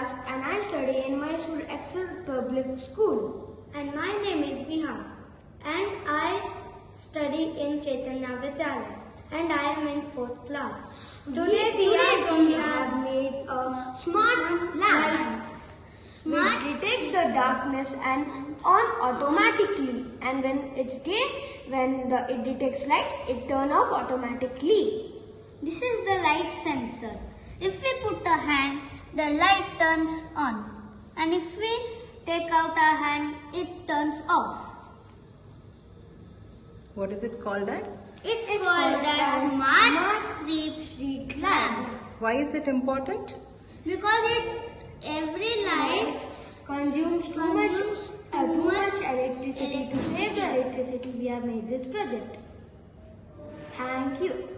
class and I study in Mysore Excel Public School. And my name is Viha and I study in Chaitanya Vidyalaya and I am in 4th class. Today we have made a smart lamp which detects the darkness and on automatically, and when it's day, it detects light, it turns off automatically. This is the light sensor. If we put a hand, the light turns on, and if we take out our hand, it turns off. What is it called as? It's called as smart street lamp. Why is it important? Because every light consumes too much electricity. To save the electricity, we have made this project. Thank you.